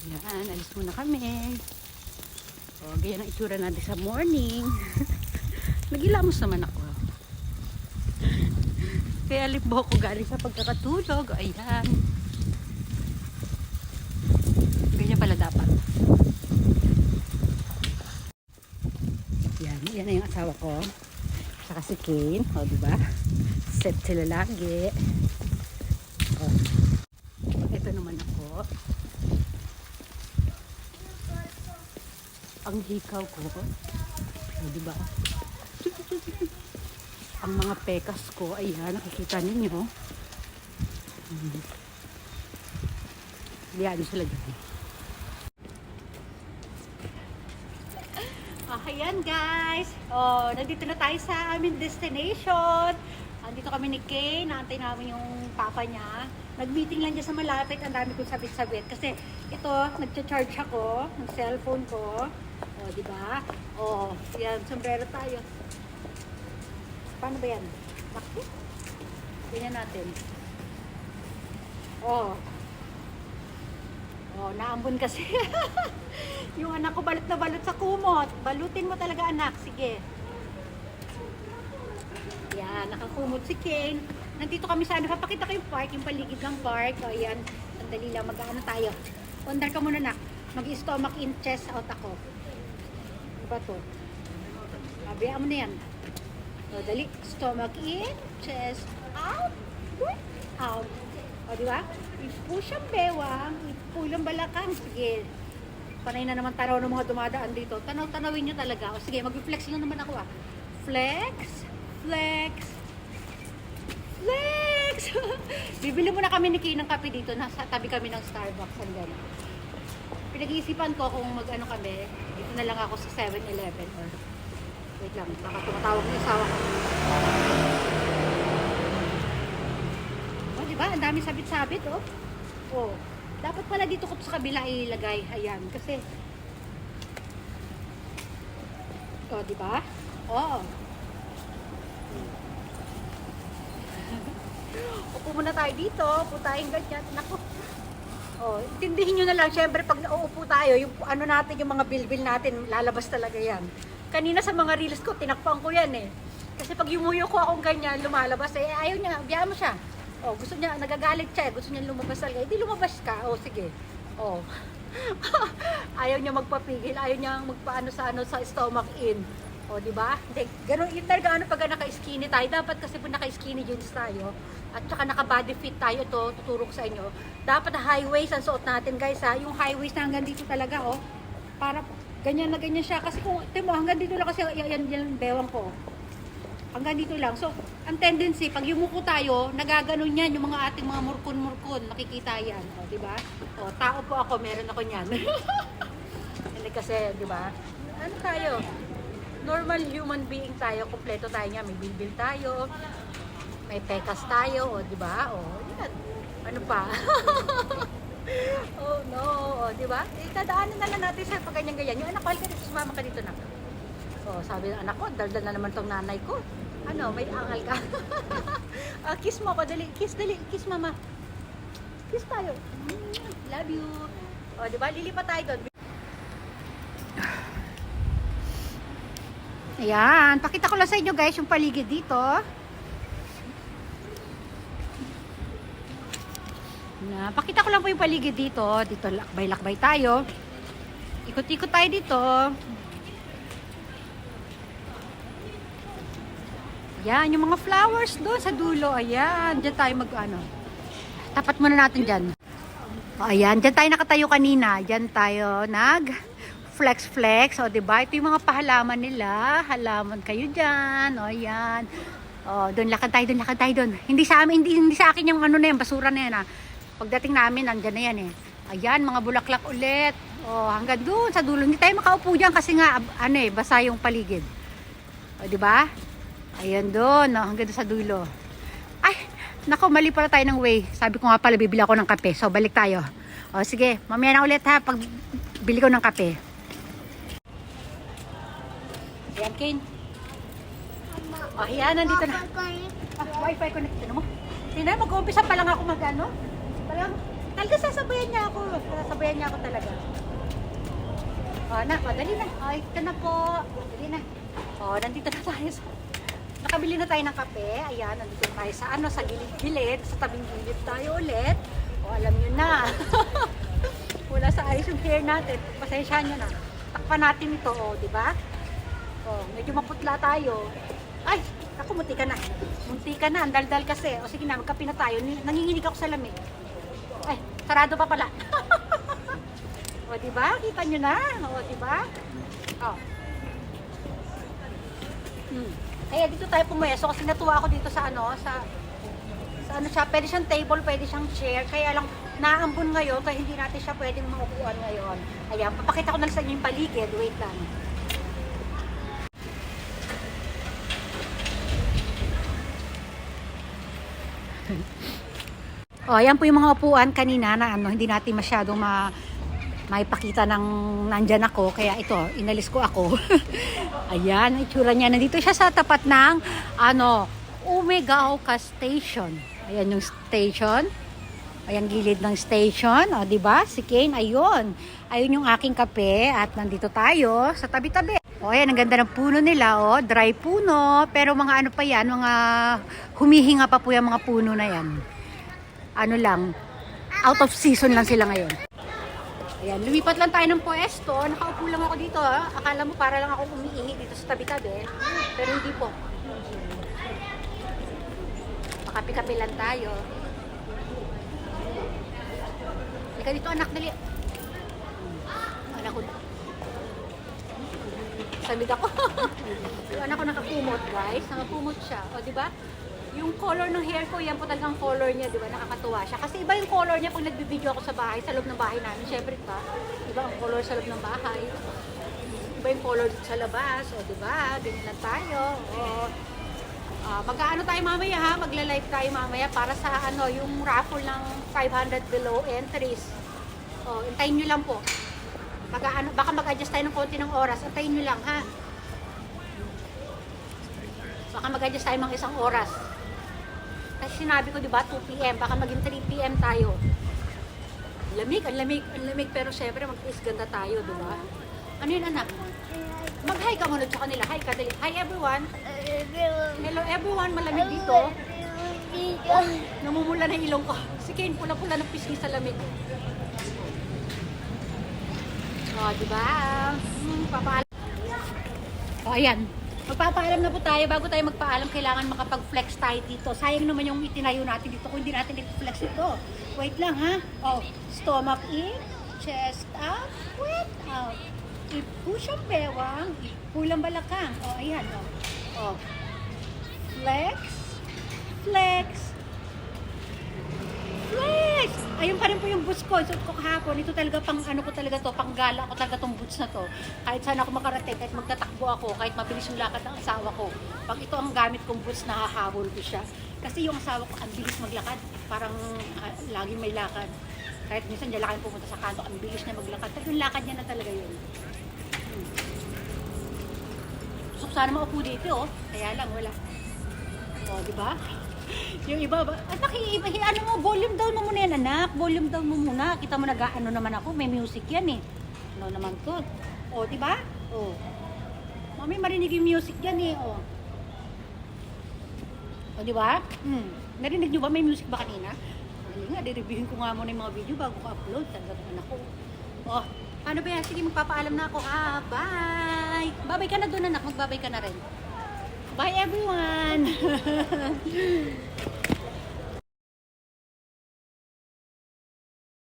Yan, alis muna kami. O, ganyan ang itsura natin sa morning. Nagilamos naman ako. Kaya libo ko galing sa pagkakatulog. Ayan. Ganyan pala dapat. Yan, yan na yung asawa ko. Saka si Kane. O, diba? Set sila lagi. O. Ito naman ako. Ang hikaw ko. O, diba? Ang mga pekas ko, ayan, nakikita ninyo. Ayan sila dyan. Ayan guys. Oh, nandito na tayo sa aming destination. Andito kami ni Kay, naantay namin yung papa niya. Nag-meeting lang dyan sa malapit, ang dami kong sabit-sabit. Kasi ito, nagcha-charge ako ng cellphone ko. Oh, di ba? Oh, yan, sombrero tayo. Paano ba yan? Bakit? Ganyan natin. Oh. Oh, naambon kasi. Yung anak ko balot na balot sa kumot. Balutin mo talaga anak. Sige. Yan, nakakumot si Kane. Nandito kami sa ano. Papakita ko yung park, yung paligid ng park. O yan, sandali lang. Mag-ano tayo. Pondar ka muna nak. Mag-stomach in, chest out ako. Ano ba to? Abiyaan mo na yan. O, dali. Stomach in, chest out, out. O, di ba? I-push ang bewang, i-pull ang balakang. Sige. Panay na naman tanaw ng mga dumadaan dito. Tanaw-tanawin nyo talaga. O, sige, mag-flex lang naman ako ah. Flex, flex, flex. Bibili muna kami ni Kay ng kape dito. Nasa tabi kami ng Starbucks. Hanggang. Pinag-iisipan ko kung mag-ano kami. Dito na lang ako sa 7-Eleven. Wait lang, baka tumatawag ng asawa ko. Oh, diba? Ang dami sabit-sabit, oh. Oh. Dapat pala dito ko sa kabila ilagay. Ayan, kasi... Oh, diba? Oh. Upo muna tayo dito. Upo tayong ganyan. Naku. Oh, intindihin nyo na lang. Siyempre, pag nauupo tayo, yung ano natin, yung mga bilbil natin, lalabas talaga yan. Kanina sa mga reels ko, tinakpan ko yan eh. Kasi pag yumuyo ko akong ganyan, lumalabas eh, ayaw niya, biyaan mo siya. Oh, gusto niya, nagagalit siya, gusto niya lumabas talaga. Hindi lumabas ka, oh sige. Oh. Ayaw niya magpapigil, ayaw niya magpaano sa ano sa stomach in. Oh, di ba? Hindi, ganun yun talaga ano pag naka-skinny tayo. Dapat kasi pag naka-skinny jeans tayo, at saka naka-body fit tayo, to tuturo ko sa inyo. Dapat high waist ang suot natin, guys ha. Yung high waist na hanggang dito talaga, oh. Para ganyan na ganyan siya. Kasi kung, mo, hanggang dito lang kasi yan bewang ko. Hanggang dito lang. So, ang tendency, pag yumuko tayo, nagaganon yan yung mga ating mga murkon-murkon. Nakikita yan. O, diba? O, tao po ako, meron ako niyan. Hindi kasi, diba? Ano tayo? Normal human being tayo. Kompleto tayo niya. May bilbil tayo. May pekas tayo. O, diba? O, yan. Ano pa? Oh no, oh, di ba? Itadaanan na lang natin sa pagganyan-ganyan. Yung anak ko, halika dito, sumama ka dito na. Oh, sabi ng anak ko, daldal na naman tong nanay ko. Ano, may angal ka. Kiss mo ako, dali. Kiss mama. Kiss tayo. Love you. Oh, di ba? Lilipat tayo doon. Ayan, pakita ko lang sa inyo guys yung paligid dito. Na, pakita ko lang po yung paligid dito. Dito lakbay-lakbay tayo. Ikot-ikot tayo dito. Yan, yung mga flowers doon sa dulo. Ayan, dyan tayo mag-ano. Tapat muna natin dyan. O, ayan, dyan tayo nakatayo kanina. Dyan tayo nag-flex-flex. O, diba? Ito yung mga pahalaman nila. Halaman kayo dyan. O, ayan. O, doon, lakad tayo doon. Hindi sa amin, hindi sa akin yung ano na yan, basura na yan ha. Pagdating namin, nandyan na yan eh. Ayan, mga bulaklak ulit. O, hanggang doon sa dulo. Hindi tayo makaupo dyan kasi nga, ano eh, basa yung paligid. O, diba? Ayan doon, no, hanggang doon sa dulo. Ay, nako, mali pala tayo ng way. Sabi ko nga pala, bibili ako ng kape. So, balik tayo. O, sige, mamaya na ulit ha, pag bili ko ng kape. Ayan, Kane. O, ayan, nandito na. Wifi connected mo. Tingnan, mag-umpisa pa lang ako mag-ano. Parang Talaga sasabayan niya ako. Sasabayan niya ako talaga. O, na, dali na. O, ito na po. Dali na. O, nandito na tayo sa... Nakabili na tayo ng kape. Ayan, nandito tayo sa ano, sa gilid-gilid. Sa tabing gilid tayo ulit. O, alam nyo na. Wala sa ayos yung hair natin. Pasensyahan nyo na. Takpan natin ito, o, di ba? O, medyo maputla tayo. Ay, ako, munti ka na. Munti ka na, ang daldal kasi. O, sige na, magkape na tayo. Nanginginig ako sa lamig. Ay, sarado pa pala. O, di ba? Kita nyo na. O, di ba? O. Kaya dito tayo pumeso kasi natuwa ako dito sa ano, sa ano siya, pwede siyang table, pwede siyang chair. Kaya lang, naambon ngayon, kaya hindi natin siya pwedeng maupuan ngayon. Ayan, papakita ko na sa inyo yung paligid. Wait lang. O, ayan po yung mga upuan kanina na ano, hindi natin masyadong maipakita ng nandyan ako. Kaya ito, inalis ko ako. Ayan, ang itsura niya. Nandito siya sa tapat ng ano, Umegaoka Station. Ayan yung station. Ayan gilid ng station. O, diba? Si Kane, ayun. Ayun yung aking kape. At nandito tayo sa tabi-tabi. O, ayan, ang ganda ng puno nila. O, dry puno. Pero mga ano pa yan, mga humihinga pa po yung mga puno na yan. Ano lang, out of season lang sila ngayon. Ayan, lumipat lang tayo ng pwesto. Nakaupo lang ako dito, ha. Akala mo para lang ako umiihi dito sa tabi-tabi. Pero hindi po. Makapi-kapi lang tayo. Halika dito, anak, dali. Anak ko. Samid ako. Yung anak ko nakakumot, guys. Nakakumot siya. O, di ba? Yung color ng hair ko, yan po talagang color niya, di ba? Nakakatuwa siya. Kasi iba yung color niya pag nagbibideo ako sa bahay, sa loob ng bahay namin. Siyempre, di ba? Iba ang color sa loob ng bahay. Iba yung color sa labas. O, di ba? Ganyan lang tayo. O, magkaano tayo mamaya, ha? Magla-live tayo mamaya para sa ano, yung raffle ng 500 below entries. O, hintayin nyo lang po. Baka mag-adjust tayo ng konti ng oras. Hintayin nyo lang, ha? Baka mag-adjust tayo mga isang oras. Kasi sinabi ko, di ba, 2 p.m. Baka maging 3 p.m. tayo. Lamig, ang lamig, ang lamig. Pero syempre, mag-is ganda tayo, di ba? Ano yun, anak? Mag-hi ka muna sa kanila. Hi ka, dali. Hi, everyone. Hello, everyone. Malamig dito. Oh, namumula na ilong ko. Si Kane, pula-pula ng pisngi sa lamig. Oh, di ba? Papaalam. Oh, ayan. Magpapaalam na po tayo. Bago tayo magpaalam, kailangan makapag-flex tayo dito. Sayang naman yung itinayo natin dito kung hindi natin i-flex ito. Wait lang, ha? Oh, stomach in, chest up, wait out. Push ang bewang, pulang balakang. Oh, ayan, oh. Oh. Flex, flex, flex. Ayun pa rin po yung boots ko. Suot ko kahapon. Ito talaga pang ano ko talaga to, pang gala ko talaga tong boots na to. Kahit saan ako makarating, kahit magtatakbo ako, kahit mabilis yung lakad ng asawa ko. Pag ito ang gamit kong boots, nahahabol ko siya. Kasi yung asawa ko, ang bilis maglakad. Parang laging may lakad. Kahit minsan dyan lakad pumunta sa kanto, ang bilis niya maglakad. Pero yung lakad niya na talaga yun. So, sana maupo dito, oh. Kaya lang, wala. O, di ba? Yung iba ba? Anak, ano mo, volume down mo muna yan, anak. Volume down mo muna. Kita mo nag-ano naman ako, may music yan eh. Ano naman to? O, di ba? O. Mami, marinig yung music yan eh, o. O, di ba? Narinig nyo ba? May music ba kanina? Hindi nga, di-reviewin ko nga muna yung mga video bago ko upload. Talagang anak ko. O, ano ba yan? Sige, magpapaalam na ako. Ha, bye! Babay ka na doon, anak. Magbabay ka na rin. Bye, everyone!